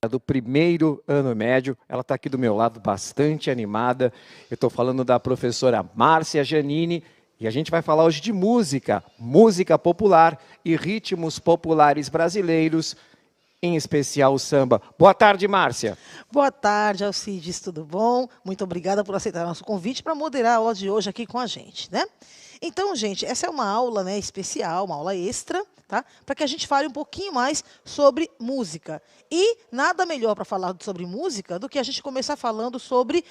do primeiro ano médio, ela está aqui do meu lado, bastante animada. Eu estou falando da professora Márcia Giannini, e a gente vai falar hoje de música, música popular e ritmos populares brasileiros, em especial o samba. Boa tarde, Márcia. Boa tarde, Alcides, tudo bom? Muito obrigada por aceitar nosso convite para moderar a aula de hoje aqui com a gente, né? Então, gente, essa é uma aula, né, especial, uma aula extra, tá? Para que a gente fale um pouquinho mais sobre música. E nada melhor para falar sobre música do que a gente começar falando sobre,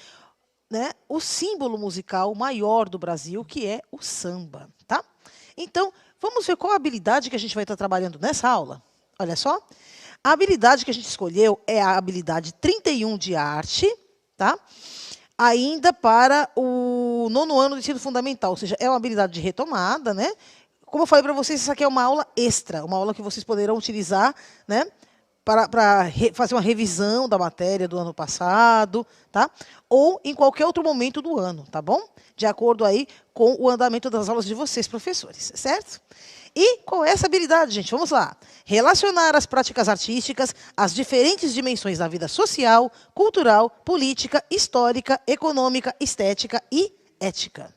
né, o símbolo musical maior do Brasil, que é o samba, tá? Então, vamos ver qual a habilidade que a gente vai estar trabalhando nessa aula. Olha só. A habilidade que a gente escolheu é a habilidade 31 de arte, tá? Ainda para o 9º ano do ensino fundamental, ou seja, é uma habilidade de retomada, né? Como eu falei para vocês, essa aqui é uma aula extra, uma aula que vocês poderão utilizar, né, para fazer uma revisão da matéria do ano passado, tá? Ou em qualquer outro momento do ano, tá bom? De acordo aí com o andamento das aulas de vocês, professores, certo? E qual é essa habilidade, gente? Vamos lá. Relacionar as práticas artísticas às diferentes dimensões da vida social, cultural, política, histórica, econômica, estética e ética.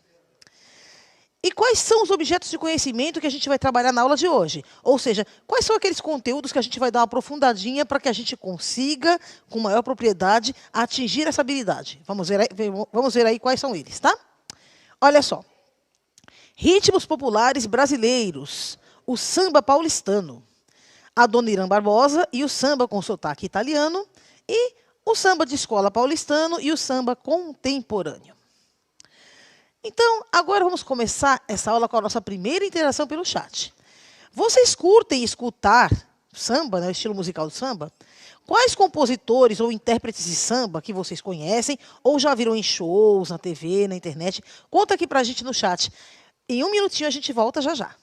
E quais são os objetos de conhecimento que a gente vai trabalhar na aula de hoje? Ou seja, quais são aqueles conteúdos que a gente vai dar uma aprofundadinha para que a gente consiga, com maior propriedade, atingir essa habilidade? Vamos ver aí quais são eles, tá? Olha só. Ritmos populares brasileiros, o samba paulistano, Adoniran Barbosa e o samba com sotaque italiano, e o samba de escola paulistano e o samba contemporâneo. Então, agora vamos começar essa aula com a nossa primeira interação pelo chat. Vocês curtem escutar samba, né, o estilo musical do samba? Quais compositores ou intérpretes de samba que vocês conhecem ou já viram em shows, na TV, na internet? Conta aqui para a gente no chat. Em um minutinho a gente volta já já.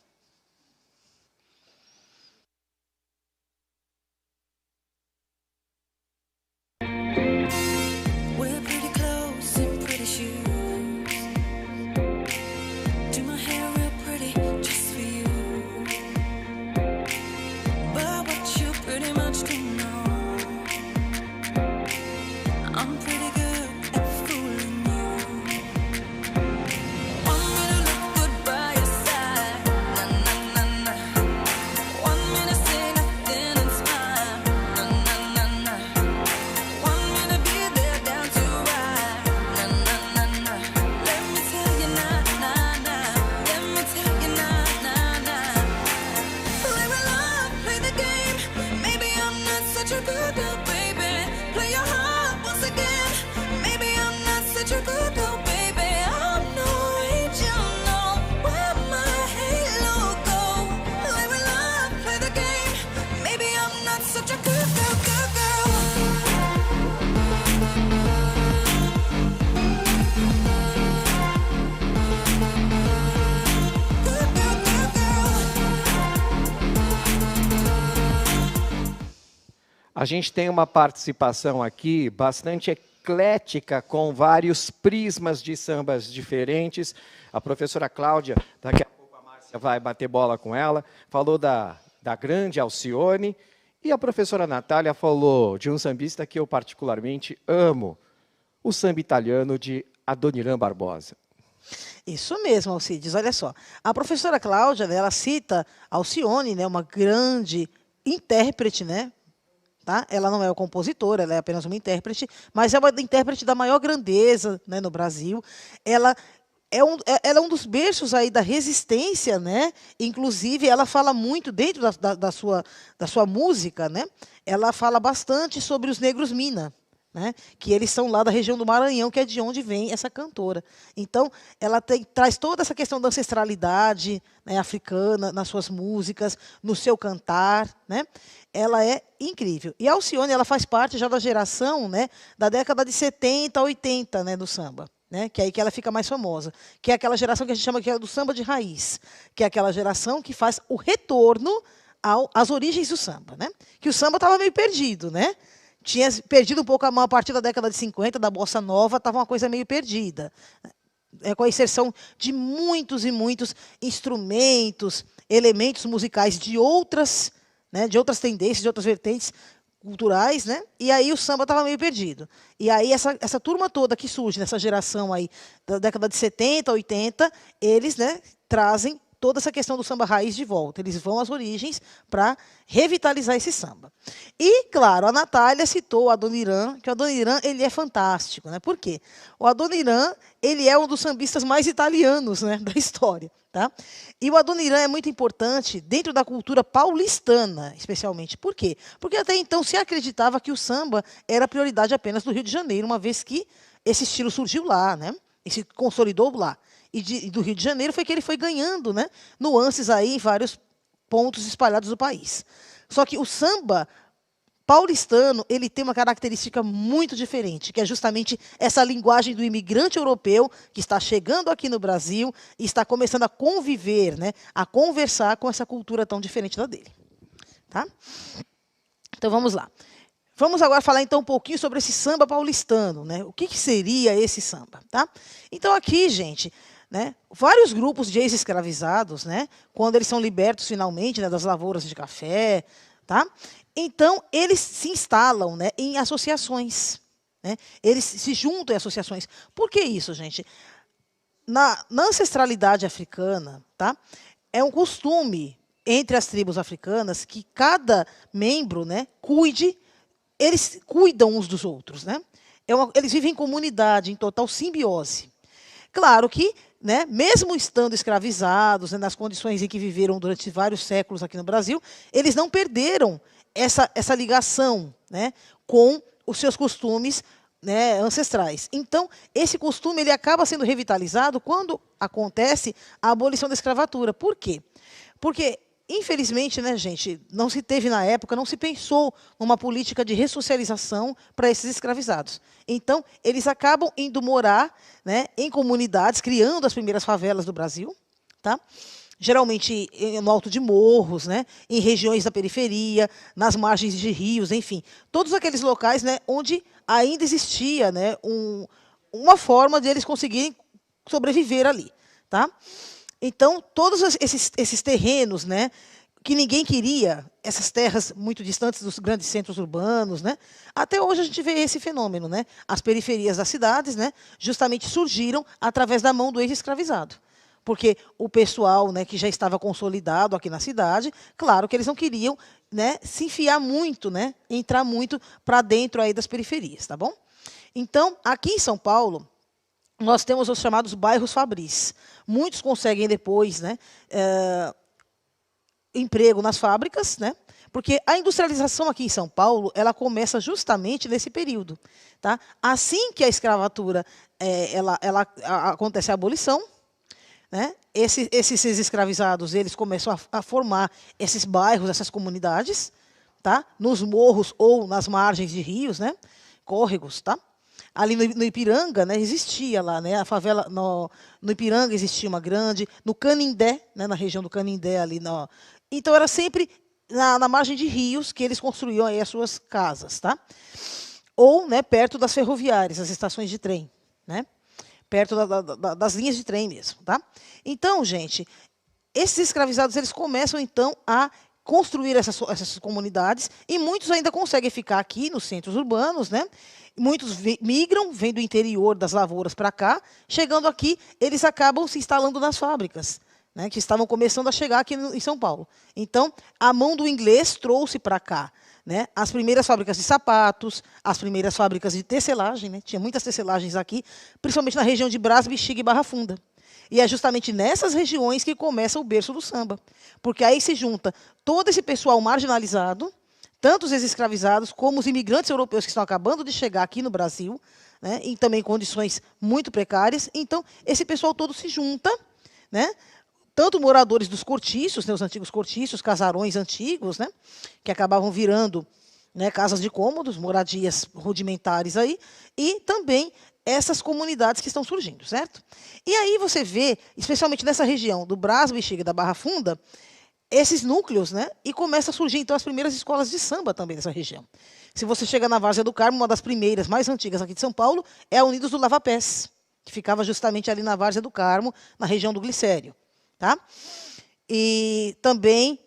A gente tem uma participação aqui bastante eclética, com vários prismas de sambas diferentes. A professora Cláudia, daqui a pouco a Márcia vai bater bola com ela, falou da grande Alcione, e a professora Natália falou de um sambista que eu particularmente amo, o samba italiano de Adoniran Barbosa. Isso mesmo, Alcides, olha só. A professora Cláudia, ela cita Alcione, né, uma grande intérprete, né? Tá? Ela não é a compositora, ela é apenas uma intérprete, mas é uma intérprete da maior grandeza, né, no Brasil. Ela é um dos berços aí da resistência, né? Inclusive, ela fala muito, dentro da sua música, né? Ela fala bastante sobre os negros Mina, né? Que eles são lá da região do Maranhão, que é de onde vem essa cantora. Então, ela traz toda essa questão da ancestralidade, né, africana nas suas músicas, no seu cantar, né? Ela é incrível. E a Alcione, ela faz parte já da geração, né, da década de 70, 80, né, do samba, né, que é aí que ela fica mais famosa, que é aquela geração que a gente chama que é do samba de raiz, que é aquela geração que faz o retorno às origens do samba, né? Que o samba estava meio perdido, né? Tinha perdido um pouco a partir da década de 50, da bossa nova, estava uma coisa meio perdida. Com a inserção de muitos e muitos instrumentos, elementos musicais de outras, né, de outras tendências, de outras vertentes, culturais, né? E aí o samba estava meio perdido. E aí essa turma toda que surge nessa geração aí da década de 70, 80, eles, né, trazem toda essa questão do samba raiz de volta. Eles vão às origens para revitalizar esse samba. E, claro, a Natália citou o Adoniran, que o Adoniran ele é fantástico, né? Por quê? O Adoniran ele é um dos sambistas mais italianos, né, da história. Tá? E o Adoniran é muito importante dentro da cultura paulistana, especialmente. Por quê? Porque até então se acreditava que o samba era prioridade apenas do Rio de Janeiro, uma vez que esse estilo surgiu lá, né? E se consolidou lá. E do Rio de Janeiro foi que ele foi ganhando, né, nuances aí em vários pontos espalhados do país. Só que o samba paulistano ele tem uma característica muito diferente, que é justamente essa linguagem do imigrante europeu que está chegando aqui no Brasil e está começando a conviver, né, a conversar com essa cultura tão diferente da dele. Tá? Então vamos lá. Vamos agora falar então um pouquinho sobre esse samba paulistano, né? O que seria esse samba, tá? Então aqui, gente, né, vários grupos de ex-escravizados, né, quando eles são libertos finalmente, né, das lavouras de café, tá? Então eles se instalam, né, em associações, né? Eles se juntam em associações. Por que isso, gente? Na ancestralidade africana, tá? É um costume entre as tribos africanas que cada membro, né, eles cuidam uns dos outros, né? Eles vivem em comunidade, em total simbiose. Claro que, né, mesmo estando escravizados, né, nas condições em que viveram durante vários séculos aqui no Brasil, eles não perderam essa ligação, né, com os seus costumes, né, ancestrais. Então, esse costume ele acaba sendo revitalizado quando acontece a abolição da escravatura. Por quê? Porque infelizmente, né, gente, não se teve na época, não se pensou numa política de ressocialização para esses escravizados. Então, eles acabam indo morar, né, em comunidades, criando as primeiras favelas do Brasil, tá? Geralmente no alto de morros, né, em regiões da periferia, nas margens de rios, enfim, todos aqueles locais, né, onde ainda existia, né, uma forma de eles conseguirem sobreviver ali, tá? Então, todos esses terrenos, né, que ninguém queria, essas terras muito distantes dos grandes centros urbanos, né, até hoje a gente vê esse fenômeno, né, as periferias das cidades, né, justamente surgiram através da mão do ex-escravizado. Porque o pessoal, né, que já estava consolidado aqui na cidade, claro que eles não queriam, né, se enfiar muito, né, entrar muito para dentro aí das periferias, tá bom? Então, aqui em São Paulo, nós temos os chamados bairros fabris. Muitos conseguem depois, né, emprego nas fábricas, né, porque a industrialização aqui em São Paulo ela começa justamente nesse período. Tá? Assim que a escravatura acontece a abolição, né, esses escravizados eles começam a formar esses bairros, essas comunidades, tá, nos morros ou nas margens de rios, né, córregos, tá? Ali no Ipiranga, né, existia lá, né, a favela no Ipiranga existia uma grande, no Canindé, né, na região do Canindé ali, então era sempre na margem de rios que eles construíam aí as suas casas, tá? Ou, né, perto das ferroviárias, as estações de trem, né, perto das linhas de trem mesmo, tá? Então, gente, esses escravizados eles começam então a construir essas comunidades e muitos ainda conseguem ficar aqui nos centros urbanos, né? Muitos migram, vêm do interior das lavouras para cá, chegando aqui, eles acabam se instalando nas fábricas, né, que estavam começando a chegar aqui em São Paulo. Então, a mão do inglês trouxe para cá, né, as primeiras fábricas de sapatos, as primeiras fábricas de tecelagem, né, tinha muitas tecelagens aqui, principalmente na região de Brás, Bexiga e Barra Funda. E é justamente nessas regiões que começa o berço do samba, porque aí se junta todo esse pessoal marginalizado, tanto os ex-escravizados como os imigrantes europeus que estão acabando de chegar aqui no Brasil, né, em também condições muito precárias. Então, esse pessoal todo se junta, né, tanto moradores dos cortiços, né, os antigos cortiços, casarões antigos, né, que acabavam virando, né, casas de cômodos, moradias rudimentares aí, e também essas comunidades que estão surgindo, certo? E aí você vê, especialmente nessa região do Brás, Bexiga e da Barra Funda, esses núcleos, né? E começa a surgir, então, as primeiras escolas de samba também dessa região. Se você chega na Várzea do Carmo, uma das primeiras, mais antigas aqui de São Paulo, é a Unidos do Lava-Pés, que ficava justamente ali na Várzea do Carmo, na região do Glicério. Tá? E também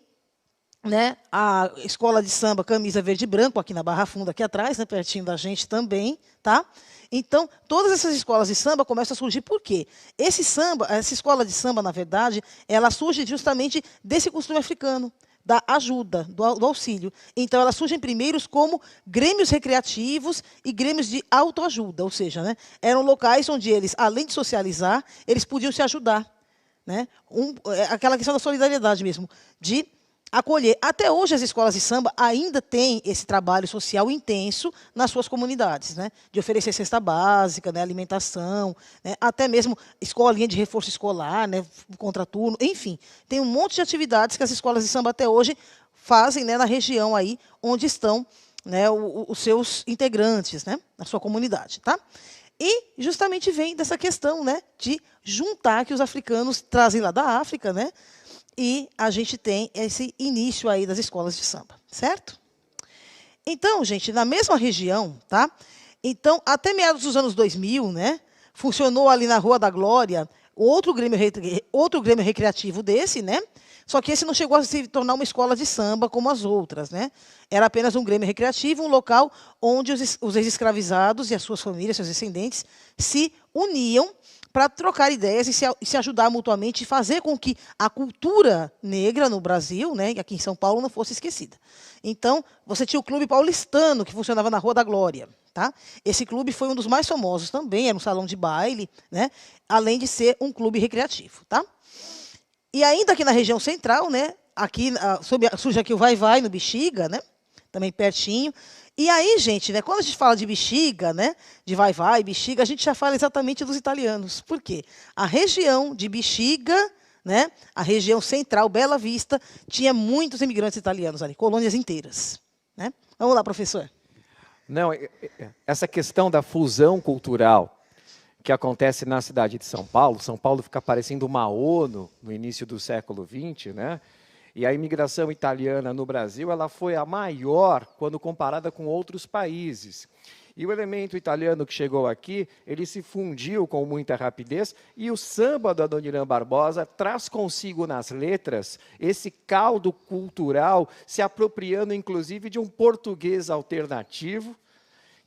né, a escola de samba Camisa Verde e Branco, aqui na Barra Funda, aqui atrás, né, pertinho da gente também, tá? Então, todas essas escolas de samba começam a surgir por quê? Esse samba, essa escola de samba, na verdade, ela surge justamente desse costume africano, da ajuda, do auxílio. Então, elas surgem primeiros como grêmios recreativos e grêmios de autoajuda, ou seja, né, eram locais onde eles, além de socializar, eles podiam se ajudar, né? Aquela questão da solidariedade mesmo, de acolher. Até hoje, as escolas de samba ainda têm esse trabalho social intenso nas suas comunidades, né? De oferecer cesta básica, né? Alimentação, né? Até mesmo escolinha de reforço escolar, né? Contraturno, enfim. Tem um monte de atividades que as escolas de samba até hoje fazem, né? Na região aí onde estão, né? Os seus integrantes, né? Na sua comunidade, tá? E justamente vem dessa questão, né? De juntar, que os africanos trazem lá da África, né? E a gente tem esse início aí das escolas de samba, certo? Então, gente, na mesma região, tá? Então, até meados dos anos 2000, né? Funcionou ali na Rua da Glória outro grêmio recreativo desse, né? Só que esse não chegou a se tornar uma escola de samba como as outras, né? Era apenas um grêmio recreativo, um local onde os ex-escravizados e as suas famílias, seus descendentes, se uniam para trocar ideias e se ajudar mutuamente e fazer com que a cultura negra no Brasil, né, e aqui em São Paulo, não fosse esquecida. Então, você tinha o Clube Paulistano, que funcionava na Rua da Glória. Tá? Esse clube foi um dos mais famosos também, era um salão de baile, né, além de ser um clube recreativo. Tá? E ainda aqui na região central, né, aqui, surge aqui o Vai-Vai, no Bexiga, né, também pertinho. E aí, gente, né, quando a gente fala de Bexiga, né, de Vai-Vai, Bexiga, a gente já fala exatamente dos italianos. Por quê? A região de Bexiga, né, a região central, Bela Vista, tinha muitos imigrantes italianos ali, colônias inteiras. Né? Vamos lá, professor. Não, essa questão da fusão cultural que acontece na cidade de São Paulo fica parecendo uma ONU no início do século XX, né? E a imigração italiana no Brasil ela foi a maior quando comparada com outros países. E o elemento italiano que chegou aqui, ele se fundiu com muita rapidez, e o samba do Adoniran Barbosa traz consigo nas letras esse caldo cultural, se apropriando inclusive de um português alternativo,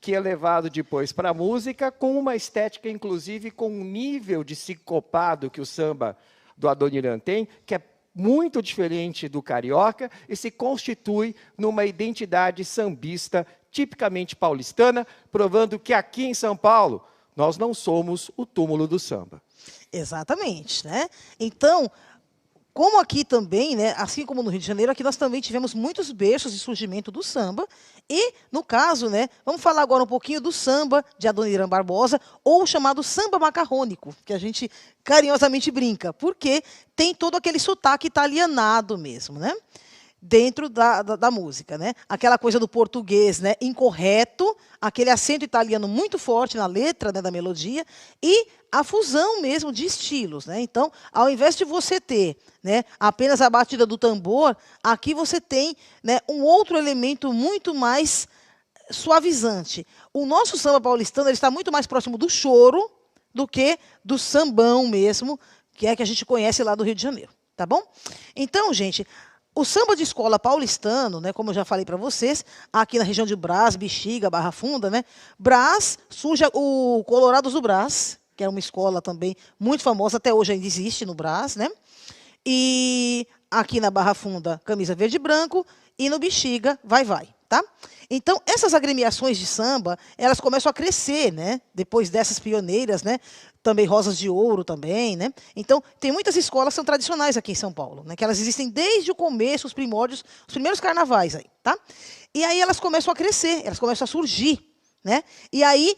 que é levado depois para a música, com uma estética, inclusive, com um nível de sincopado que o samba do Adoniran tem, que é muito diferente do carioca, e se constitui numa identidade sambista tipicamente paulistana, provando que aqui em São Paulo nós não somos o túmulo do samba. Exatamente, né? Então, como aqui também, né, assim como no Rio de Janeiro, aqui nós também tivemos muitos berços de surgimento do samba. E, no caso, né, vamos falar agora um pouquinho do samba de Adoniran Barbosa, ou o chamado samba macarrônico, que a gente carinhosamente brinca, porque tem todo aquele sotaque italianado mesmo, né? Dentro da música, né? Aquela coisa do português, né, incorreto, aquele acento italiano muito forte na letra, né, da melodia, e a fusão mesmo de estilos, né? Então, ao invés de você ter, né, apenas a batida do tambor, aqui você tem, né, um outro elemento muito mais suavizante. O nosso samba paulistano ele está muito mais próximo do choro do que do sambão mesmo, que é que a gente conhece lá do Rio de Janeiro, tá bom? Então, gente, o samba de escola paulistano, né, como eu já falei para vocês, aqui na região de Brás, Bexiga, Barra Funda, né, Brás, surge o Colorados do Brás, que é uma escola também muito famosa, até hoje ainda existe no Brás, né? E aqui na Barra Funda, Camisa Verde e Branco, e no Bexiga, Vai-Vai, tá? Então, essas agremiações de samba, elas começam a crescer, né? Depois dessas pioneiras, né? Também Rosas de Ouro também, né? Então, tem muitas escolas que são tradicionais aqui em São Paulo, né? Que elas existem desde o começo, os primórdios, os primeiros carnavais aí, tá? E aí elas começam a crescer, elas começam a surgir, né? E aí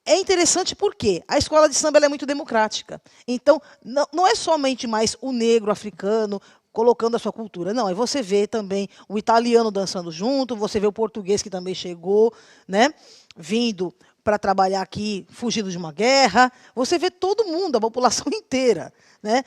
é interessante porque a escola de samba ela é muito democrática. Então, não é somente mais o negro africano colocando a sua cultura. Não, aí você vê também o italiano dançando junto, você vê o português que também chegou, né, vindo para trabalhar aqui, fugindo de uma guerra. Você vê todo mundo, a população inteira, né,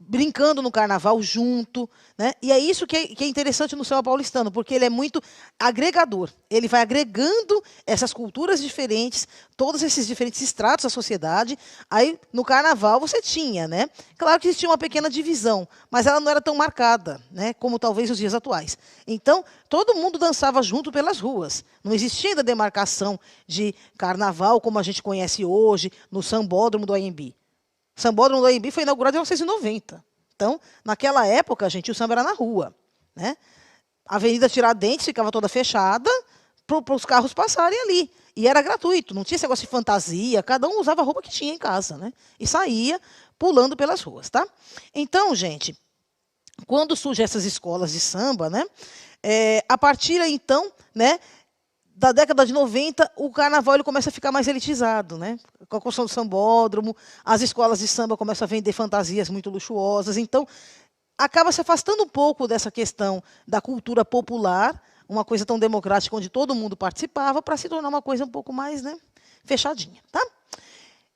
brincando no carnaval junto, né? E é isso que é interessante no samba paulistano, porque ele é muito agregador. Ele vai agregando essas culturas diferentes, todos esses diferentes estratos da sociedade. Aí, no carnaval, você tinha, né? Claro que existia uma pequena divisão, mas ela não era tão marcada, né? Como talvez os dias atuais. Então, todo mundo dançava junto pelas ruas. Não existia ainda demarcação de carnaval, como a gente conhece hoje, no sambódromo do Anhembi. O Sambódromo do Anhembi foi inaugurado em 1990. Então, naquela época, gente, o samba era na rua, né? A Avenida Tiradentes ficava toda fechada para os carros passarem ali. E era gratuito, não tinha esse negócio de fantasia, cada um usava a roupa que tinha em casa, né? E saía pulando pelas ruas, tá? Então, gente, quando surgem essas escolas de samba, né? A partir, então, né, da década de 90, o carnaval ele começa a ficar mais elitizado, né? Com a construção do sambódromo, as escolas de samba começam a vender fantasias muito luxuosas. Então, acaba se afastando um pouco dessa questão da cultura popular, uma coisa tão democrática onde todo mundo participava, para se tornar uma coisa um pouco mais, né, fechadinha, tá?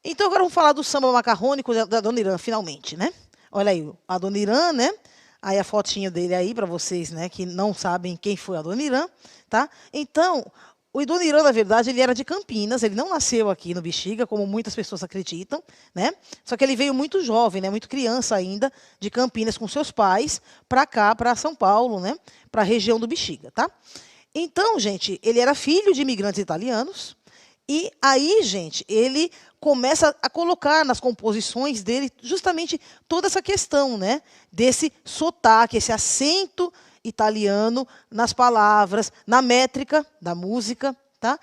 Então, agora vamos falar do samba macarrônico da Dona Irã, finalmente, né? Olha aí, a Dona Irã, né? Aí a fotinha dele aí, para vocês, né, que não sabem quem foi a Dona Irã, tá? Então, o Dona Irã, na verdade, ele era de Campinas, ele não nasceu aqui no Bexiga, como muitas pessoas acreditam, né? Só que ele veio muito jovem, né, muito criança ainda, de Campinas com seus pais, para cá, para São Paulo, né, para a região do Bexiga, tá? Então, gente, ele era filho de imigrantes italianos, e aí, gente, ele começa a colocar nas composições dele justamente toda essa questão, né, desse sotaque, esse acento italiano nas palavras, na métrica da música, tá?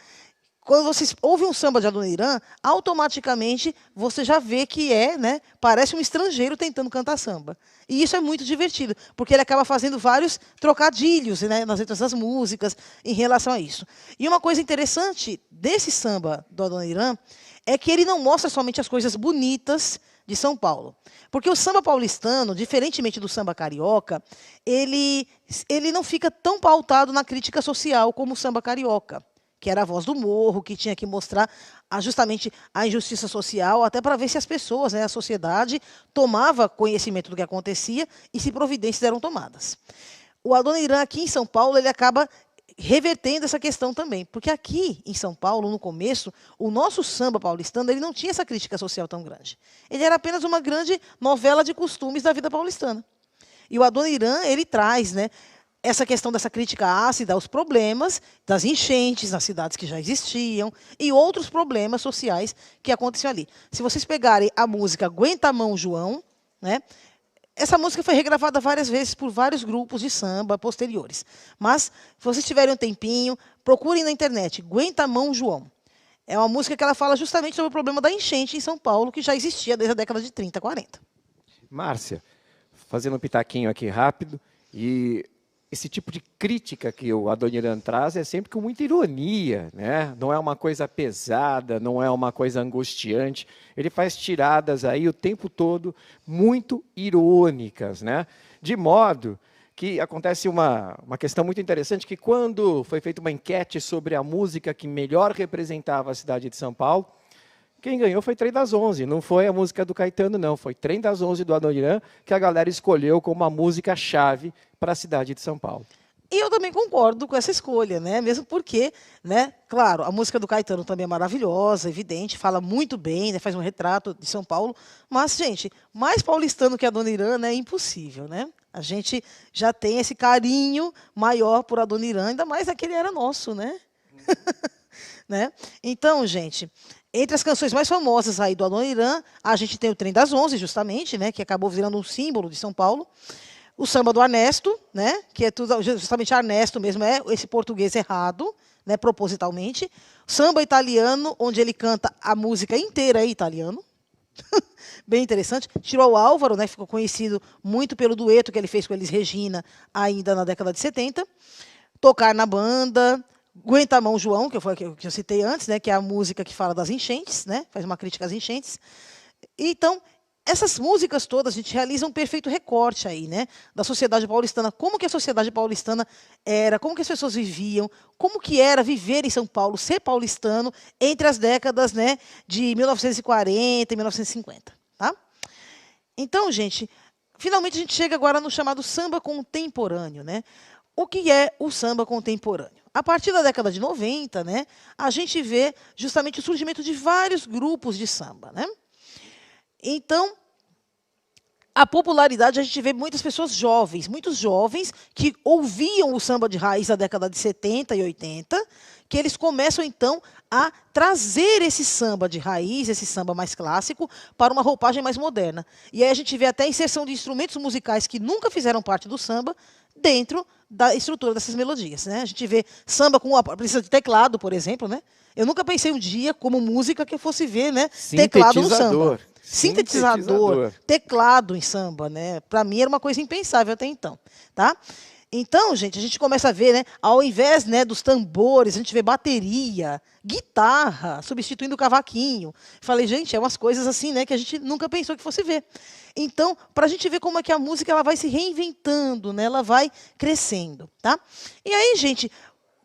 Quando vocês ouvem um samba de Adoniran, automaticamente você já vê que né, parece um estrangeiro tentando cantar samba. E isso é muito divertido, porque ele acaba fazendo vários trocadilhos, né, nas letras das músicas em relação a isso. E uma coisa interessante desse samba do Adoniran é que ele não mostra somente as coisas bonitas de São Paulo. Porque o samba paulistano, diferentemente do samba carioca, ele não fica tão pautado na crítica social como o samba carioca, que era a voz do morro, que tinha que mostrar justamente a injustiça social, até para ver se as pessoas, né, a sociedade, tomava conhecimento do que acontecia e se providências eram tomadas. O Adoniran, aqui em São Paulo, ele acaba revertendo essa questão também, porque aqui em São Paulo, no começo, o nosso samba paulistano ele não tinha essa crítica social tão grande. Ele era apenas uma grande novela de costumes da vida paulistana. E o Adoniran, ele traz, né, essa questão dessa crítica ácida aos problemas das enchentes nas cidades que já existiam e outros problemas sociais que aconteciam ali. Se vocês pegarem a música Aguenta a Mão, João, né, essa música foi regravada várias vezes por vários grupos de samba posteriores. Mas, se vocês tiverem um tempinho, procurem na internet, Aguenta a Mão, João. É uma música que ela fala justamente sobre o problema da enchente em São Paulo, que já existia desde a década de 30, 40. Márcia, fazendo um pitaquinho aqui rápido, e esse tipo de crítica que o Adoniran traz é sempre com muita ironia, né? Não é uma coisa pesada, não é uma coisa angustiante. Ele faz tiradas aí o tempo todo muito irônicas, né? De modo que acontece uma questão muito interessante, que quando foi feita uma enquete sobre a música que melhor representava a cidade de São Paulo, quem ganhou foi Trem das 11, não foi a música do Caetano, não. Foi Trem das 11 do Adoniran, que a galera escolheu como a música-chave para a cidade de São Paulo. E eu também concordo com essa escolha, né? Mesmo porque, né, claro, a música do Caetano também é maravilhosa, evidente, fala muito bem, né, faz um retrato de São Paulo. Mas, gente, mais paulistano que a Adoniran, né, é impossível, né? A gente já tem esse carinho maior por Adoniran, ainda mais aquele era nosso, né? Né? Então, gente, entre as canções mais famosas aí do Adoniran, a gente tem o Trem das 11, justamente, né, que acabou virando um símbolo de São Paulo. O samba do Ernesto, né, que é tudo, justamente Ernesto mesmo, é esse português errado, né, propositalmente. Samba italiano, onde ele canta a música inteira em italiano. Bem interessante. Tirou o Álvaro, né, ficou conhecido muito pelo dueto que ele fez com Elis Regina, ainda na década de 70. Tocar na Banda, Aguenta a Mão, João, que eu citei antes, né, que é a música que fala das enchentes, né, faz uma crítica às enchentes. Então, essas músicas todas, a gente realiza um perfeito recorte aí, né, da sociedade paulistana, como que a sociedade paulistana era, como que as pessoas viviam, como que era viver em São Paulo, ser paulistano, entre as décadas, né, de 1940 e 1950. Tá? Então, gente, finalmente a gente chega agora no chamado samba contemporâneo, né? O que é o samba contemporâneo? A partir da década de 90, né, a gente vê justamente o surgimento de vários grupos de samba, né? Então, a popularidade, a gente vê muitas pessoas jovens, muitos jovens que ouviam o samba de raiz da década de 70 e 80, que eles começam, então, a trazer esse samba de raiz, esse samba mais clássico, para uma roupagem mais moderna. E aí a gente vê até a inserção de instrumentos musicais que nunca fizeram parte do samba dentro da estrutura dessas melodias, né? A gente vê samba com a presença de teclado, por exemplo, né? Eu nunca pensei um dia, como música, que eu fosse ver, né, teclado no samba. Sintetizador, teclado em samba, né? Para mim era uma coisa impensável até então, tá? Então, gente, a gente começa a ver, né, ao invés, né, dos tambores, a gente vê bateria, guitarra, substituindo o cavaquinho. Falei, gente, é umas coisas assim, né, que a gente nunca pensou que fosse ver. Então, para a gente ver como é que a música ela vai se reinventando, né, ela vai crescendo, tá? E aí, gente,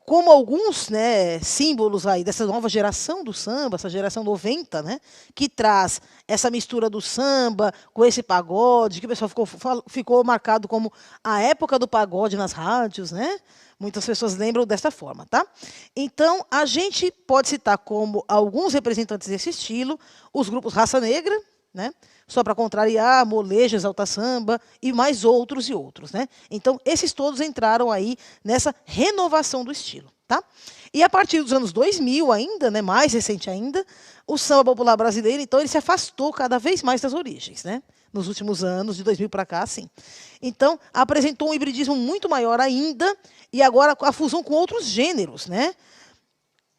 como alguns, né, símbolos aí dessa nova geração do samba, essa geração 90, né, que traz essa mistura do samba com esse pagode, que o pessoal ficou marcado como a época do pagode nas rádios, né? Muitas pessoas lembram dessa forma, tá? Então, a gente pode citar como alguns representantes desse estilo os grupos Raça Negra, né? Só para contrariar, Molejo, Exalta Samba e mais outros e outros, né? Então, esses todos entraram aí nessa renovação do estilo, tá? E a partir dos anos 2000 ainda, né, mais recente ainda, o samba popular brasileiro, então, ele se afastou cada vez mais das origens, né? Nos últimos anos, de 2000 para cá, sim. Então, apresentou um hibridismo muito maior ainda e agora a fusão com outros gêneros, né?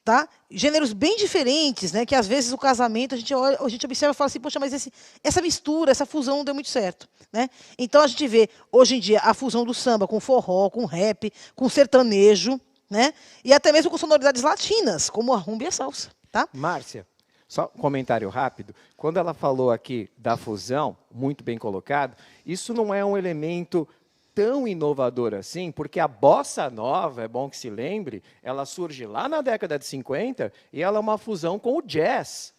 Tá? Gêneros bem diferentes, né? Que às vezes o casamento a gente observa e fala assim, poxa, mas essa mistura, essa fusão não deu muito certo, né? Então a gente vê hoje em dia a fusão do samba com forró, com rap, com sertanejo, né? E até mesmo com sonoridades latinas, como a rumba e a salsa, tá? Márcia, só um comentário rápido. Quando ela falou aqui da fusão, muito bem colocado, isso não é um elemento tão inovador assim, porque a bossa nova, é bom que se lembre, ela surge lá na década de 50 e ela é uma fusão com o jazz,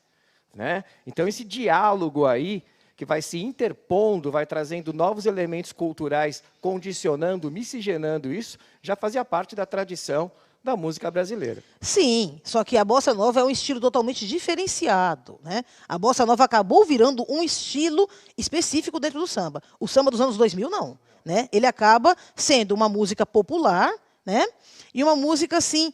né? Então esse diálogo aí, que vai se interpondo, vai trazendo novos elementos culturais, condicionando, miscigenando isso, já fazia parte da tradição da música brasileira. Sim, só que a bossa nova é um estilo totalmente diferenciado, né? A bossa nova acabou virando um estilo específico dentro do samba. O samba dos anos 2000, não. Né? Ele acaba sendo uma música popular, né? E uma música, assim,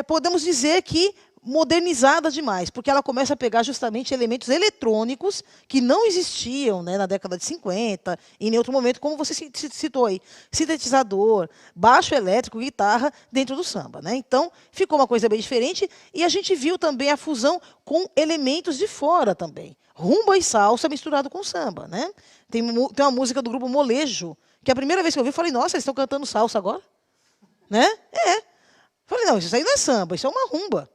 podemos dizer que modernizada demais, porque ela começa a pegar justamente elementos eletrônicos que não existiam, né, na década de 50, e em outro momento, como você citou aí, sintetizador, baixo elétrico, guitarra dentro do samba, né? Então, ficou uma coisa bem diferente e a gente viu também a fusão com elementos de fora também. Rumba e salsa misturado com samba, né? Tem uma música do grupo Molejo, que a primeira vez que eu vi, eu falei, nossa, eles estão cantando salsa agora? Né? Falei, não, isso aí não é samba, isso é uma rumba.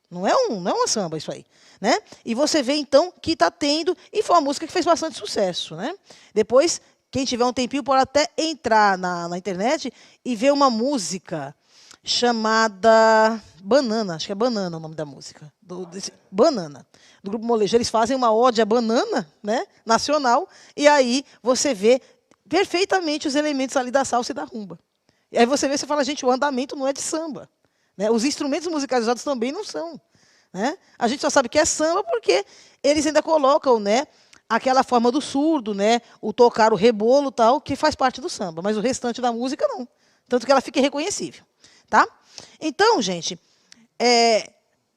Não é uma samba isso aí, né? E você vê, então, que está tendo, e foi uma música que fez bastante sucesso, né? Depois, quem tiver um tempinho pode até entrar na internet e ver uma música chamada Banana, acho que é Banana o nome da música. Banana, do Grupo Molejo. Eles fazem uma ode à banana, né, nacional, e aí você vê perfeitamente os elementos ali da salsa e da rumba. E aí você vê, você fala, gente, o andamento não é de samba. Né? Os instrumentos musicais usados também não são. Né? A gente só sabe que é samba porque eles ainda colocam, né, aquela forma do surdo, né, o tocar o rebolo, tal, que faz parte do samba, mas o restante da música não. Tanto que ela fica irreconhecível. Tá? Então, gente,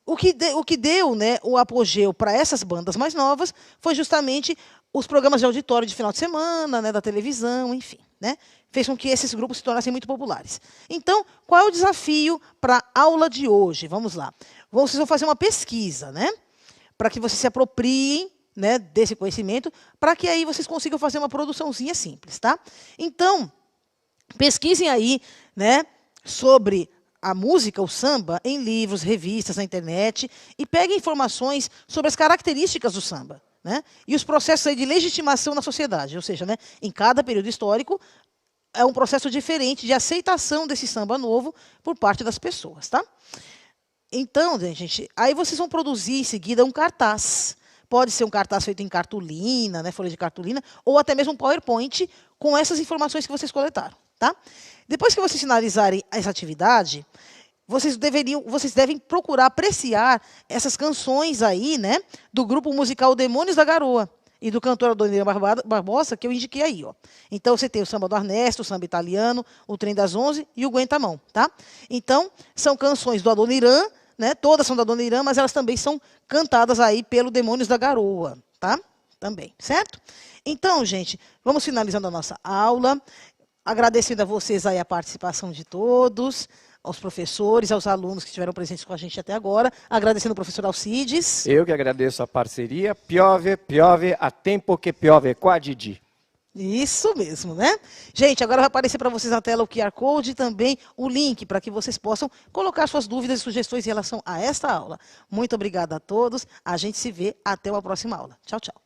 o que deu, né, o apogeu para essas bandas mais novas foi justamente os programas de auditório de final de semana, né, da televisão, enfim. Né, fez com que esses grupos se tornassem muito populares. Então, qual é o desafio para a aula de hoje? Vamos lá. Vocês vão fazer uma pesquisa, né, para que vocês se apropriem, né, desse conhecimento, para que aí vocês consigam fazer uma produçãozinha simples. Tá? Então, pesquisem aí, né, sobre a música, o samba, em livros, revistas, na internet, e peguem informações sobre as características do samba, né, e os processos aí de legitimação na sociedade. Ou seja, né, em cada período histórico, é um processo diferente de aceitação desse samba novo por parte das pessoas. Tá? Então, gente, aí vocês vão produzir em seguida um cartaz. pode ser um cartaz feito em cartolina, né, folha de cartolina, ou até mesmo um PowerPoint com essas informações que vocês coletaram, tá? Depois que vocês finalizarem essa atividade, vocês devem procurar apreciar essas canções aí, né, do grupo musical Demônios da Garoa e do cantor Adoniran Barbosa, que eu indiquei aí, ó. Então, você tem o Samba do Ernesto, o Samba Italiano, o Trem das 11 e o Aguenta a Mão, tá? Então, são canções do Adoniran, né? Todas são do Adoniran, mas elas também são cantadas aí pelo Demônios da Garoa, tá? Também, certo? Então, gente, vamos finalizando a nossa aula, agradecendo a vocês aí a participação de todos, aos professores, aos alunos que estiveram presentes com a gente até agora, agradecendo ao professor Alcides. Eu que agradeço a parceria. Piove, a tempo que piove, qua Didi. Isso mesmo, né? Gente, agora vai aparecer para vocês na tela o QR Code e também o link para que vocês possam colocar suas dúvidas e sugestões em relação a esta aula. Muito obrigada a todos. A gente se vê até uma próxima aula. Tchau, tchau.